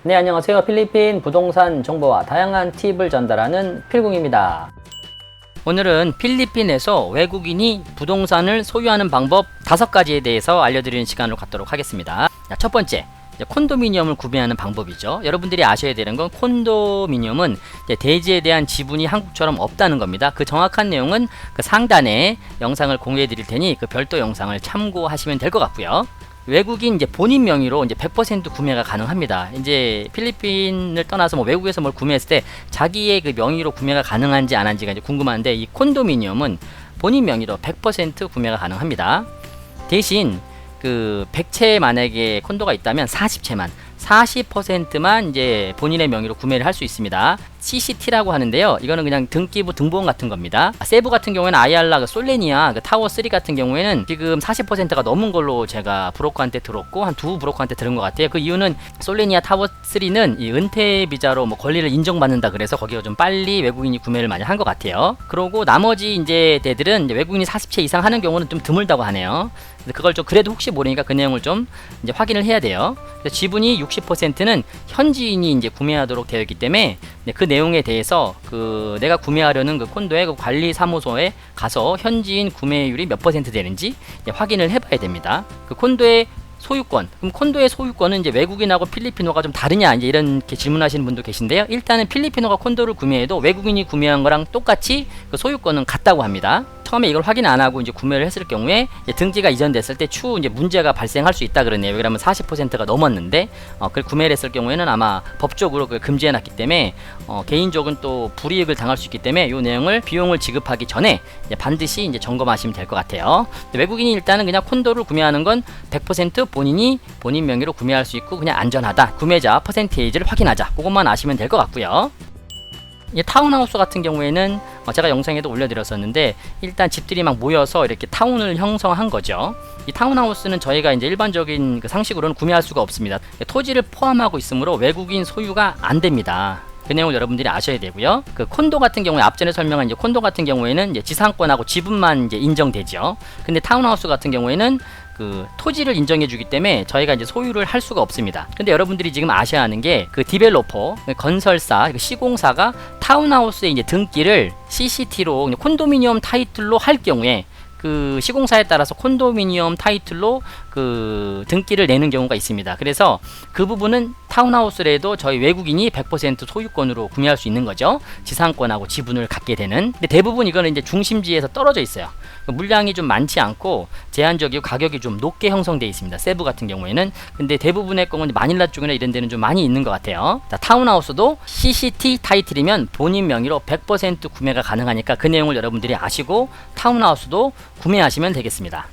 네, 안녕하세요. 필리핀 부동산 정보와 다양한 팁을 전달하는 필궁입니다. 오늘은 필리핀에서 외국인이 부동산을 소유하는 방법 5가지에 대해서 알려드리는 시간을 갖도록 하겠습니다. 자, 첫 번째, 콘도미니엄을 구매하는 방법이죠. 여러분들이 아셔야 되는 건 콘도미니엄은 대지에 대한 지분이 한국처럼 없다는 겁니다. 그 정확한 내용은 그 상단에 영상을 공유해 드릴 테니 그 별도 영상을 참고하시면 될 것 같고요. 외국인 이제 본인 명의로 이제 100% 구매가 가능합니다. 이제 필리핀을 떠나서 뭐 외국에서 뭘 구매했을 때 자기의 그 명의로 구매가 가능한지 안 한지가 이제 궁금한데, 이 콘도미니엄은 본인 명의로 100% 구매가 가능합니다. 대신 그 100채 만약에 콘도가 있다면 40%만 이제 본인의 명의로 구매를 할 수 있습니다. CCT라고 하는데요. 이거는 그냥 등기부 등본 같은 겁니다. 세부 같은 경우에는 아이알라, 솔레니아, 타워 3 같은 경우에는 지금 40%가 넘은 걸로 제가 브로커한테 들었고, 한 두 브로커한테 들은 것 같아요. 그 이유는 솔레니아 타워 3는 이 은퇴 비자로 뭐 권리를 인정받는다 그래서 거기가 좀 빨리 외국인이 구매를 많이 한 것 같아요. 그러고 나머지 이제 데들은 이제 외국인이 40채 이상 하는 경우는 좀 드물다고 하네요. 그걸 좀 그래도 혹시 모르니까 그 내용을 좀 이제 확인을 해야 돼요. 그래서 지분이 60%는 현지인이 이제 구매하도록 되어 있기 때문에 그 내용에 대해서 그 내가 구매하려는 그 콘도의 그 관리 사무소에 가서 현지인 구매율이 몇 퍼센트 되는지 확인을 해봐야 됩니다. 그 콘도의 소유권, 그럼 콘도의 소유권은 이제 외국인하고 필리핀어가 좀 다르냐, 이제 이렇게 질문하시는 분도 계신데요. 일단은 필리핀어가 콘도를 구매해도 외국인이 구매한 거랑 똑같이 그 소유권은 같다고 합니다. 처음에 이걸 확인 안 하고 이제 구매를 했을 경우에 이제 등기가 이전됐을 때 추후 이제 문제가 발생할 수 있다 그러네요. 왜냐하면 40%가 넘었는데 그걸 구매를 했을 경우에는 아마 법적으로 그걸 금지해놨기 때문에 개인적은 또 불이익을 당할 수 있기 때문에 이 내용을 비용을 지급하기 전에 이제 반드시 이제 점검하시면 될 것 같아요. 외국인이 일단은 그냥 콘도를 구매하는 건 100% 본인이 본인 명의로 구매할 수 있고 그냥 안전하다. 구매자 퍼센테이지를 확인하자. 그것만 아시면 될 것 같고요. 이 타운하우스 같은 경우에는 제가 영상에도 올려드렸었는데, 일단 집들이 막 모여서 이렇게 타운을 형성한 거죠. 이 타운하우스는 저희가 이제 일반적인 그 상식으로는 구매할 수가 없습니다. 토지를 포함하고 있으므로 외국인 소유가 안 됩니다. 그 내용을 여러분들이 아셔야 되고요. 그 콘도 같은 경우에 앞전에 설명한 이제 콘도 같은 경우에는 이제 지상권하고 지분만 이제 인정되죠. 근데 타운하우스 같은 경우에는 그 토지를 인정해 주기 때문에 저희가 이제 소유를 할 수가 없습니다. 근데 여러분들이 지금 아셔야 하는 게 그 디벨로퍼, 건설사, 시공사가 타운하우스의 이제 등기를 CCT로 콘도미니엄 타이틀로 할 경우에 그 시공사에 따라서 콘도미니엄 타이틀로 그 등기를 내는 경우가 있습니다. 그래서 그 부분은 타운하우스라도 저희 외국인이 100% 소유권으로 구매할 수 있는 거죠. 지상권하고 지분을 갖게 되는. 근데 대부분 이거는 이제 중심지에서 떨어져 있어요. 물량이 좀 많지 않고 제한적이고 가격이 좀 높게 형성되어 있습니다. 세부 같은 경우에는. 근데 대부분의 경우는 마닐라 쪽이나 이런 데는 좀 많이 있는 것 같아요. 자, 타운하우스도 CCT 타이틀이면 본인 명의로 100% 구매가 가능하니까 그 내용을 여러분들이 아시고 타운하우스도 구매하시면 되겠습니다.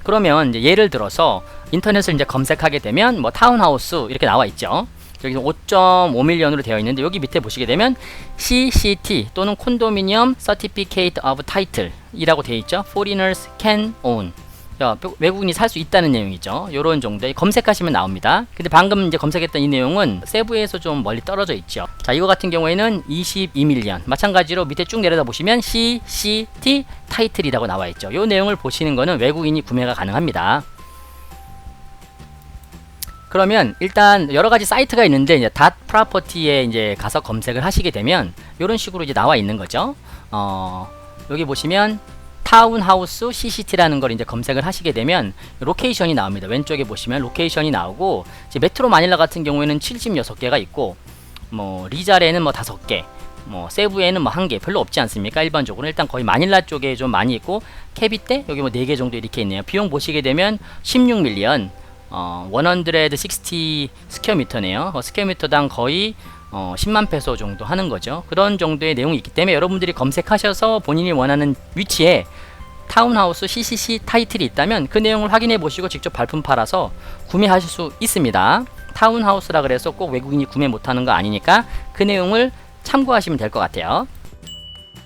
그러면 이제 예를 들어서 인터넷을 이제 검색하게 되면 뭐 타운하우스 이렇게 나와 있죠. 여기 5.5밀리언으로 되어 있는데 여기 밑에 보시게 되면 CCT 또는 Condominium Certificate of Title 이라고 되어 있죠. Foreigners can own. 외국인이 살 수 있다는 내용이죠. 요런 정도 검색하시면 나옵니다. 근데 방금 이제 검색했던 이 내용은 세부에서 좀 멀리 떨어져 있죠. 자, 이거 같은 경우에는 22밀리언. 마찬가지로 밑에 쭉 내려다 보시면 CCT 타이틀이라고 나와 있죠. 요 내용을 보시는 거는 외국인이 구매가 가능합니다. 그러면 일단 여러 가지 사이트가 있는데 이제 닷 프로퍼티에 이제 가서 검색을 하시게 되면 이런 식으로 이제 나와 있는 거죠. 여기 보시면 타운하우스 CCT라는 걸 이제 검색을 하시게 되면 로케이션이 나옵니다. 왼쪽에 보시면 로케이션이 나오고, 이제 메트로 마닐라 같은 경우에는 76개가 있고, 뭐 리자레는 뭐 5개, 뭐 세부에는 뭐 1개, 별로 없지 않습니까? 일반적으로 일단 거의 마닐라 쪽에 좀 많이 있고, 캐비떼 여기 뭐 4개 정도 이렇게 있네요. 비용 보시게 되면 16밀리언, 160 스퀘어미터네요. 스퀘어미터당 거의 10만 페소 정도 하는 거죠. 그런 정도의 내용이 있기 때문에 여러분들이 검색하셔서 본인이 원하는 위치에 타운하우스 CCC 타이틀이 있다면 그 내용을 확인해 보시고 직접 발품 팔아서 구매하실 수 있습니다. 타운하우스라 그래서 꼭 외국인이 구매 못하는 거 아니니까 그 내용을 참고하시면 될 것 같아요.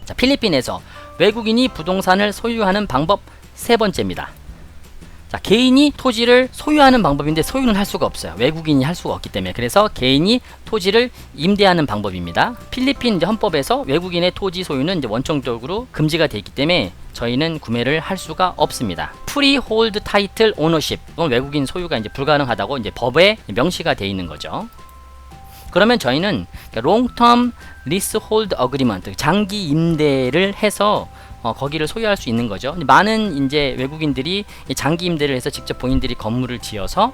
자, 필리핀에서 외국인이 부동산을 소유하는 방법 3번째입니다. 자, 개인이 토지를 소유하는 방법인데 소유는 할 수가 없어요. 외국인이 할 수가 없기 때문에. 그래서 개인이 토지를 임대하는 방법입니다. 필리핀 이제 헌법에서 외국인의 토지 소유는 이제 원칙적으로 금지가 되어 있기 때문에 저희는 구매를 할 수가 없습니다. Freehold Title Ownership, 이건 외국인 소유가 이제 불가능하다고 이제 법에 명시가 되어 있는 거죠. 그러면 저희는 long-term leasehold agreement, 장기 임대를 해서 거기를 소유할 수 있는 거죠. 많은 이제 외국인들이 장기 임대를 해서 직접 본인들이 건물을 지어서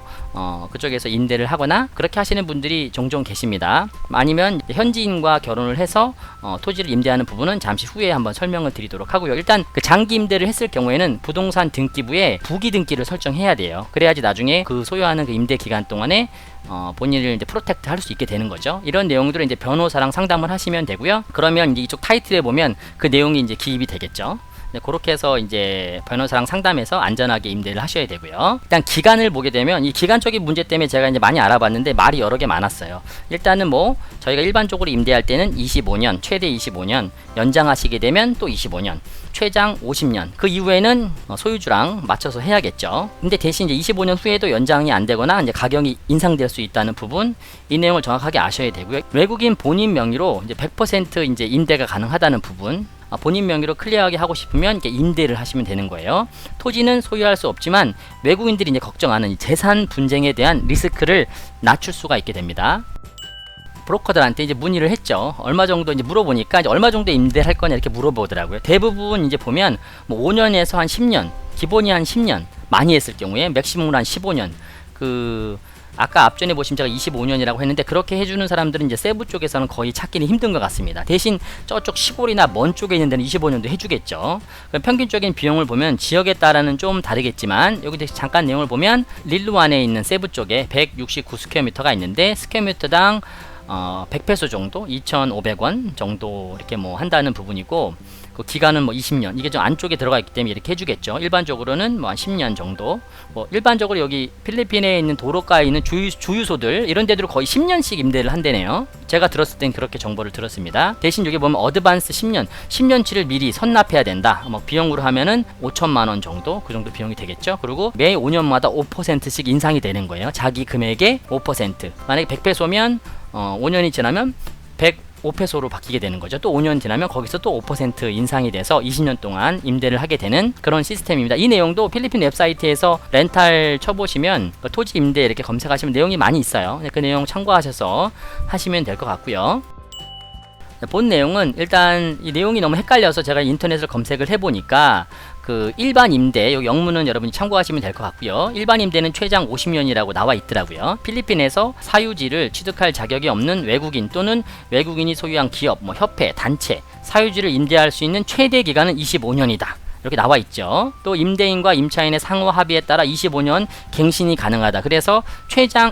그쪽에서 임대를 하거나 그렇게 하시는 분들이 종종 계십니다. 아니면 현지인과 결혼을 해서 토지를 임대하는 부분은 잠시 후에 한번 설명을 드리도록 하고요. 일단 그 장기 임대를 했을 경우에는 부동산 등기부에 부기 등기를 설정해야 돼요. 그래야지 나중에 그 소유하는 그 임대 기간 동안에 본인을 이제 프로텍트 할 수 있게 되는 거죠. 이런 내용들을 이제 변호사랑 상담을 하시면 되고요. 그러면 이제 이쪽 타이틀에 보면 그 내용이 이제 기입이 되겠죠. 네, 그렇게 해서 이제 변호사랑 상담해서 안전하게 임대를 하셔야 되고요. 일단 기간을 보게 되면 이 기간적인 문제 때문에 제가 이제 많이 알아봤는데 말이 여러 개 많았어요. 일단은 뭐 저희가 일반적으로 임대할 때는 25년, 최대 25년, 연장하시게 되면 또 25년, 최장 50년. 그 이후에는 소유주랑 맞춰서 해야겠죠. 근데 대신 이제 25년 후에도 연장이 안 되거나 이제 가격이 인상될 수 있다는 부분, 이 내용을 정확하게 아셔야 되고요. 외국인 본인 명의로 이제 100% 이제 임대가 가능하다는 부분, 본인 명의로 클리어하게 하고 싶으면 이렇게 임대를 하시면 되는 거예요. 토지는 소유할 수 없지만 외국인들이 이제 걱정하는 이 재산 분쟁에 대한 리스크를 낮출 수가 있게 됩니다. 브로커들한테 이제 문의를 했죠. 얼마 정도 이제 물어보니까 이제 얼마 정도 임대를 할 거냐 이렇게 물어보더라고요. 대부분 이제 보면 뭐 5년에서 한 10년, 기본이 한 10년, 많이 했을 경우에 맥시멈으로 한 15년. 아까 앞전에 보시면 제가 25년이라고 했는데 그렇게 해주는 사람들은 이제 세부 쪽에서는 거의 찾기는 힘든 것 같습니다. 대신 저쪽 시골이나 먼 쪽에 있는 데는 25년도 해주겠죠. 그럼 평균적인 비용을 보면 지역에 따라는 좀 다르겠지만 여기 잠깐 내용을 보면 릴루안에 있는 세부 쪽에 169스퀘어미터가 있는데 스퀘어미터당 100페소 정도, 2,500원 정도 이렇게 뭐 한다는 부분이고, 그 기간은 뭐 20년, 이게 좀 안쪽에 들어가 있기 때문에 이렇게 해주겠죠. 일반적으로는 뭐 한 10년 정도. 뭐 일반적으로 여기 필리핀에 있는 도로가에 있는 주유소들 이런 데들은 거의 10년씩 임대를 한대네요. 제가 들었을 땐 그렇게 정보를 들었습니다. 대신 여기 보면 어드반스 10년치를 미리 선납해야 된다. 뭐 비용으로 하면은 5천만 원 정도, 그 정도 비용이 되겠죠. 그리고 매 5년마다 5%씩 인상이 되는 거예요. 자기 금액의 5%. 만약에 100페소면 5년이 지나면 105페소로 바뀌게 되는 거죠. 또 5년 지나면 거기서 또 5% 인상이 돼서 20년 동안 임대를 하게 되는 그런 시스템입니다. 이 내용도 필리핀 웹사이트에서 렌탈 쳐보시면 토지 임대 이렇게 검색하시면 내용이 많이 있어요. 그 내용 참고하셔서 하시면 될 것 같고요. 본 내용은 일단 이 내용이 너무 헷갈려서 제가 인터넷을 검색을 해보니까 그 일반 임대, 여기 영문은 여러분이 참고하시면 될 것 같고요. 일반 임대는 최장 50년이라고 나와 있더라고요. 필리핀에서 사유지를 취득할 자격이 없는 외국인 또는 외국인이 소유한 기업, 뭐 협회, 단체, 사유지를 임대할 수 있는 최대 기간은 25년이다. 이렇게 나와 있죠. 또 임대인과 임차인의 상호 합의에 따라 25년 갱신이 가능하다. 그래서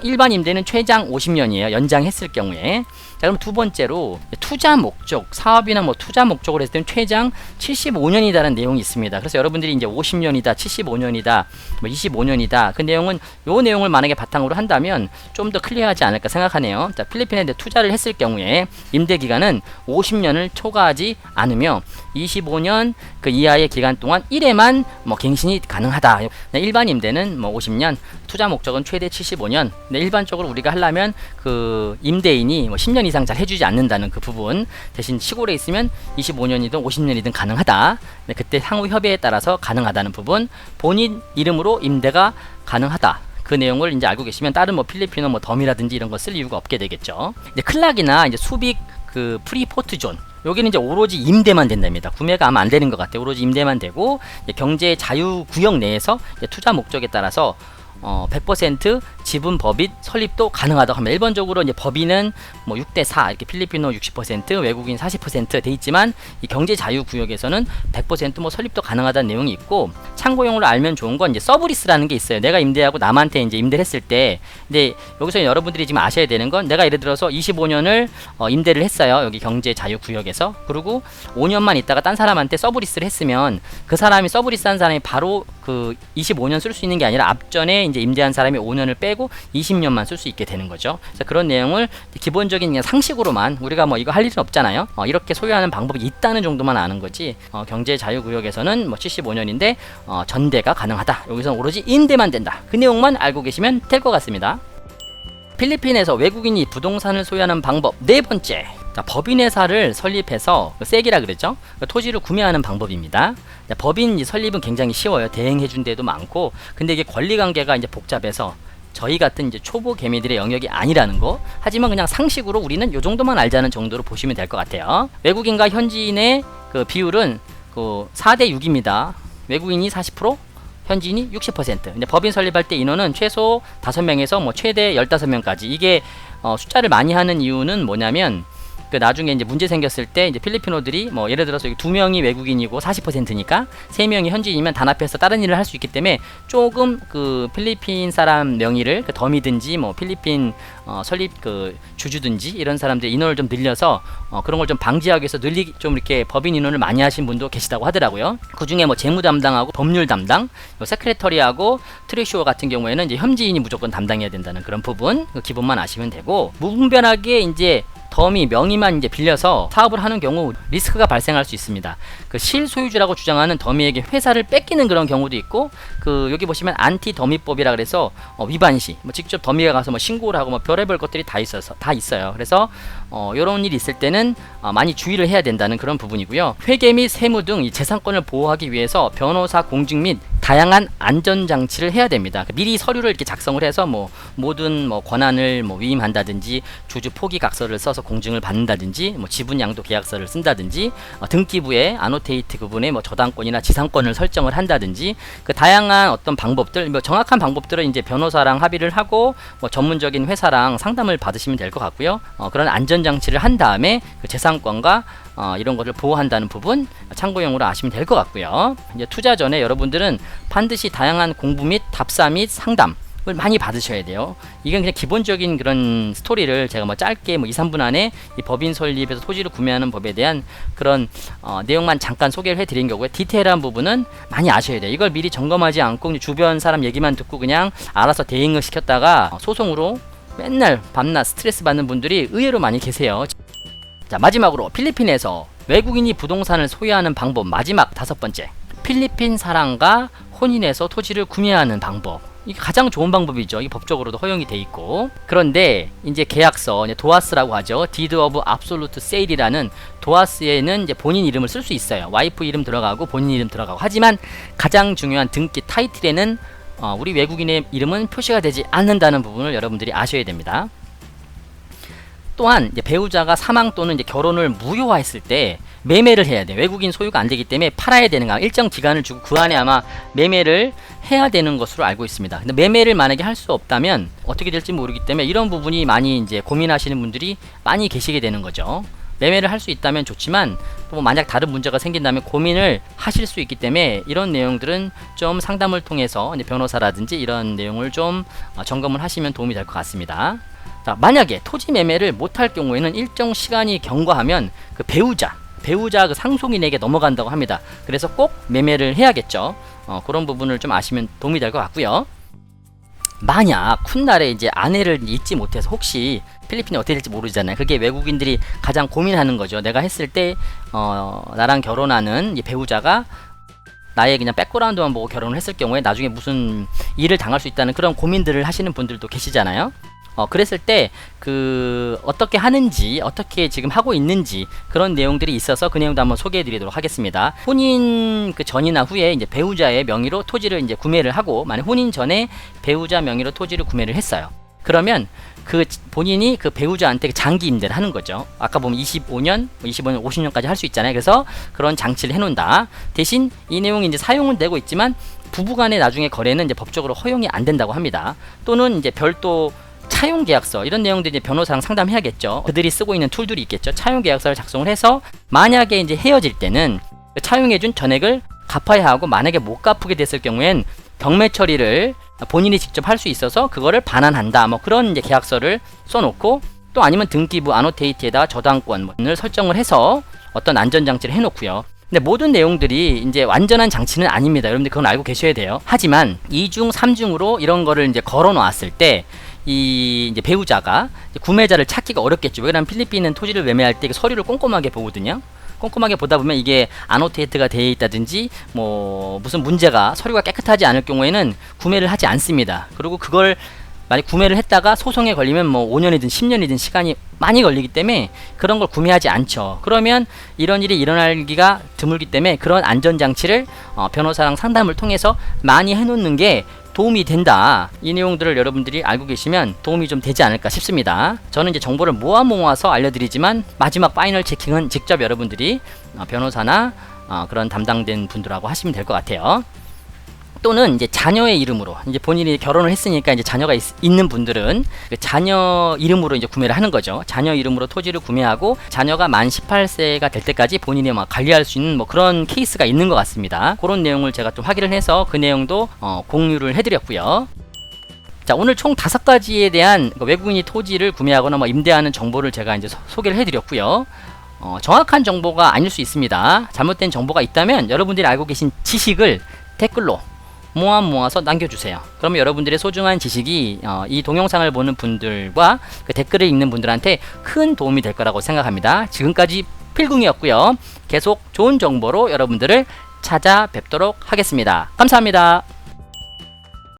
일반 임대는 최장 50년이에요. 연장했을 경우에. 자, 그럼 두 번째로 투자 목적, 사업이나 뭐 투자 목적으로 했을 때는 최장 75년이다라는 내용이 있습니다. 그래서 여러분들이 이제 50년이다, 75년이다, 뭐 25년이다. 그 내용은 요 내용을 만약에 바탕으로 한다면 좀 더 클리어하지 않을까 생각하네요. 자, 필리핀에 투자를 했을 경우에 임대 기간은 50년을 초과하지 않으며 25년 그 이하의 기간 동안 1회만 뭐 갱신이 가능하다. 일반 임대는 뭐 50년, 투자 목적은 최대 75년. 근데 일반적으로 우리가 하려면 그 임대인이 뭐 10년 이상 잘 해주지 않는다는 그 부분, 대신 시골에 있으면 25년이든 50년이든 가능하다. 그때 상호 협의에 따라서 가능하다는 부분, 본인 이름으로 임대가 가능하다. 그 내용을 이제 알고 계시면 다른 뭐 필리핀어 뭐 덤이라든지 이런 거 쓸 이유가 없게 되겠죠. 이제 클락이나 이제 수빅 그 프리포트 존, 여기는 이제 오로지 임대만 된답니다. 구매가 아마 안 되는 것 같아요. 오로지 임대만 되고 경제 자유 구역 내에서 투자 목적에 따라서 100% 지분 법인 설립도 가능하다고 하면, 일반적으로 이제 법인은 뭐 6대4 이렇게 필리핀어 60%, 외국인 40% 돼 있지만 이 경제 자유 구역에서는 100% 뭐 설립도 가능하다는 내용이 있고, 참고용으로 알면 좋은 건 이제 서브리스라는 게 있어요. 내가 임대하고 남한테 이제 임대를 했을 때, 근데 여기서 여러분들이 지금 아셔야 되는 건, 내가 예를 들어서 25년을 임대를 했어요. 여기 경제 자유 구역에서. 그리고 5년만 있다가 딴 사람한테 서브리스를 했으면 그 사람이 서브리스한 사람이 바로 그 25년 쓸 수 있는 게 아니라 앞전에 이제 임대한 사람이 5년을 빼고 20년만 쓸 수 있게 되는 거죠. 그래서 그런 내용을 기본적인 그냥 상식으로만, 우리가 뭐 이거 할 일은 없잖아요. 이렇게 소유하는 방법이 있다는 정도만 아는 거지, 경제 자유 구역에서는 뭐 75년인데 전대가 가능하다. 여기서 오로지 임대만 된다. 그 내용만 알고 계시면 될 것 같습니다. 필리핀에서 외국인이 부동산을 소유하는 방법 네 번째. 자, 법인회사를 설립해서 세기라 그랬죠. 토지를 구매하는 방법입니다. 법인 설립은 굉장히 쉬워요. 대행해준 데도 많고, 근데 이게 권리관계가 이제 복잡해서 저희 같은 이제 초보 개미들의 영역이 아니라는 거. 하지만 그냥 상식으로 우리는 요 정도만 알자는 정도로 보시면 될 것 같아요. 외국인과 현지인의 그 비율은 그 4대 6입니다. 외국인이 40%, 현지인이 60%. 근데 법인 설립할 때 인원은 최소 5명에서 뭐 최대 15명까지. 이게 숫자를 많이 하는 이유는 뭐냐면 그 나중에 이제 문제 생겼을 때 이제 필리핀어들이 뭐 예를 들어서 2명이 외국인이고 40%니까 3명이 현지인이면 단합해서 다른 일을 할 수 있기 때문에 조금 그 필리핀 사람 명의를 그 덤이든지 뭐 필리핀 설립 그 주주든지 이런 사람들 인원을 좀 늘려서 그런 걸 좀 방지하기 위해서 좀 이렇게 법인 인원을 많이 하신 분도 계시다고 하더라고요. 그 중에 뭐 재무 담당하고 법률 담당, 세크레터리하고 트레쇼어 같은 경우에는 이제 현지인이 무조건 담당해야 된다는 그런 부분, 그 기본만 아시면 되고, 무분별하게 이제 덤이 명의만 이제 빌려서 사업을 하는 경우 리스크가 발생할 수 있습니다. 그 실소유주라고 주장하는 더미에게 회사를 뺏기는 그런 경우도 있고, 그 여기 보시면 안티 더미법이라 그래서 위반 시 뭐 직접 더미가 가서 뭐 신고를 하고 뭐 별의별 것들이 다 있어요. 그래서 이런 일이 있을 때는 많이 주의를 해야 된다는 그런 부분이고요. 회계 및 세무 등 이 재산권을 보호하기 위해서 변호사 공증 및 다양한 안전 장치를 해야 됩니다. 미리 서류를 이렇게 작성을 해서 뭐 모든 뭐 권한을 뭐 위임한다든지 주주 포기 각서를 써서 공증을 받는다든지 뭐 지분 양도 계약서를 쓴다든지 등기부에 아노테이트 부분에 뭐 저당권이나 지상권을 설정을 한다든지 그 다양한 어떤 방법들, 뭐 정확한 방법들은 이제 변호사랑 합의를 하고 뭐 전문적인 회사랑 상담을 받으시면 될 것 같고요. 그런 안전 장치를 한 다음에 그 재산권과 이런 것을 보호한다는 부분 참고용으로 아시면 될 것 같고요. 이제 투자 전에 여러분들은 반드시 다양한 공부 및 답사 및 상담을 많이 받으셔야 돼요. 이건 그냥 기본적인 그런 스토리를 제가 뭐 짧게 뭐 2, 3분 안에 이 법인 설립에서 토지를 구매하는 법에 대한 그런 내용만 잠깐 소개를 해드린 거고요. 디테일한 부분은 많이 아셔야 돼요. 이걸 미리 점검하지 않고 주변 사람 얘기만 듣고 그냥 알아서 대응을 시켰다가 소송으로 맨날 밤낮 스트레스 받는 분들이 의외로 많이 계세요. 자, 마지막으로 필리핀에서 외국인이 부동산을 소유하는 방법, 마지막 5번째, 필리핀 사람과 혼인해서 토지를 구매하는 방법. 이게 가장 좋은 방법이죠. 이 법적으로도 허용이 돼 있고. 그런데 이제 계약서, 이제 도아스라고 하죠. Deed of Absolute Sale이라는 도아스에는 이제 본인 이름을 쓸 수 있어요. 와이프 이름 들어가고 본인 이름 들어가고. 하지만 가장 중요한 등기 타이틀에는 우리 외국인의 이름은 표시가 되지 않는다는 부분을 여러분들이 아셔야 됩니다. 또한 이제 배우자가 사망 또는 이제 결혼을 무효화했을 때 매매를 해야 돼요. 외국인 소유가 안 되기 때문에 팔아야 되는 거, 일정 기간을 주고 그 안에 아마 매매를 해야 되는 것으로 알고 있습니다. 근데 매매를 만약에 할 수 없다면 어떻게 될지 모르기 때문에 이런 부분이 많이 이제 고민하시는 분들이 많이 계시게 되는 거죠. 매매를 할 수 있다면 좋지만 또 만약 다른 문제가 생긴다면 고민을 하실 수 있기 때문에 이런 내용들은 좀 상담을 통해서 이제 변호사라든지 이런 내용을 좀 점검을 하시면 도움이 될 것 같습니다. 자, 만약에 토지 매매를 못할 경우에는 일정 시간이 경과하면 그 배우자 그 상속인에게 넘어간다고 합니다. 그래서 꼭 매매를 해야겠죠. 그런 부분을 좀 아시면 도움이 될 것 같고요. 만약 훗날에 이제 아내를 잊지 못해서 혹시 필리핀이 어떻게 될지 모르잖아요. 그게 외국인들이 가장 고민하는 거죠. 내가 했을 때 나랑 결혼하는 이 배우자가 나의 그냥 백그라운드만 보고 결혼을 했을 경우에 나중에 무슨 일을 당할 수 있다는 그런 고민들을 하시는 분들도 계시잖아요. 그랬을 때 어떻게 하는지, 어떻게 지금 하고 있는지 그런 내용들이 있어서 그 내용도 한번 소개해 드리도록 하겠습니다. 혼인 그 전이나 후에 이제 배우자의 명의로 토지를 이제 구매를 하고, 만약 혼인 전에 배우자 명의로 토지를 구매를 했어요. 그러면 본인이 그 배우자한테 장기 임대를 하는 거죠. 아까 보면 25년, 50년까지 할 수 있잖아요. 그래서 그런 장치를 해놓는다. 대신 이 내용이 이제 사용은 되고 있지만 부부간의 나중에 거래는 이제 법적으로 허용이 안 된다고 합니다. 또는 이제 별도 차용 계약서, 이런 내용들이 이제 변호사랑 상담해야겠죠. 그들이 쓰고 있는 툴들이 있겠죠. 차용 계약서를 작성을 해서 만약에 이제 헤어질 때는 차용해준 전액을 갚아야 하고, 만약에 못 갚게 됐을 경우엔 경매 처리를 본인이 직접 할 수 있어서 그거를 반환한다. 뭐 그런 이제 계약서를 써놓고, 또 아니면 등기부 아노테이트에다가 저당권을 설정을 해서 어떤 안전장치를 해놓고요. 근데 모든 내용들이 이제 완전한 장치는 아닙니다. 여러분들 그건 알고 계셔야 돼요. 하지만 2중, 3중으로 이런 거를 이제 걸어 놨을 때 이제 배우자가 이제 구매자를 찾기가 어렵겠죠. 왜냐면 필리핀은 토지를 매매할 때 서류를 꼼꼼하게 보거든요. 꼼꼼하게 보다 보면 이게 아노테이트가 되어 있다든지 뭐 무슨 문제가, 서류가 깨끗하지 않을 경우에는 구매를 하지 않습니다. 그리고 그걸 만약 구매를 했다가 소송에 걸리면 뭐 5년이든 10년이든 시간이 많이 걸리기 때문에 그런 걸 구매하지 않죠. 그러면 이런 일이 일어나기가 드물기 때문에 그런 안전장치를 변호사랑 상담을 통해서 많이 해놓는 게 도움이 된다. 이 내용들을 여러분들이 알고 계시면 도움이 좀 되지 않을까 싶습니다. 저는 이제 정보를 모아서 알려드리지만 마지막 파이널 체킹은 직접 여러분들이 변호사나 그런 담당된 분들하고 하시면 될 것 같아요. 또는 이제 자녀의 이름으로, 이제 본인이 결혼을 했으니까 이제 자녀가 있는 분들은 그 자녀 이름으로 이제 구매를 하는 거죠. 자녀 이름으로 토지를 구매하고 자녀가 만 18세가 될 때까지 본인이 막 관리할 수 있는 뭐 그런 케이스가 있는 것 같습니다. 그런 내용을 제가 좀 확인을 해서 그 내용도 공유를 해드렸고요. 자, 오늘 총 5가지에 대한 외국인이 토지를 구매하거나 뭐 임대하는 정보를 제가 이제 소개를 해드렸고요. 정확한 정보가 아닐 수 있습니다. 잘못된 정보가 있다면 여러분들이 알고 계신 지식을 댓글로 모아서 남겨주세요. 그러면 여러분들의 소중한 지식이 이 동영상을 보는 분들과 그 댓글을 읽는 분들한테 큰 도움이 될 거라고 생각합니다. 지금까지 필궁이었고요. 계속 좋은 정보로 여러분들을 찾아뵙도록 하겠습니다. 감사합니다.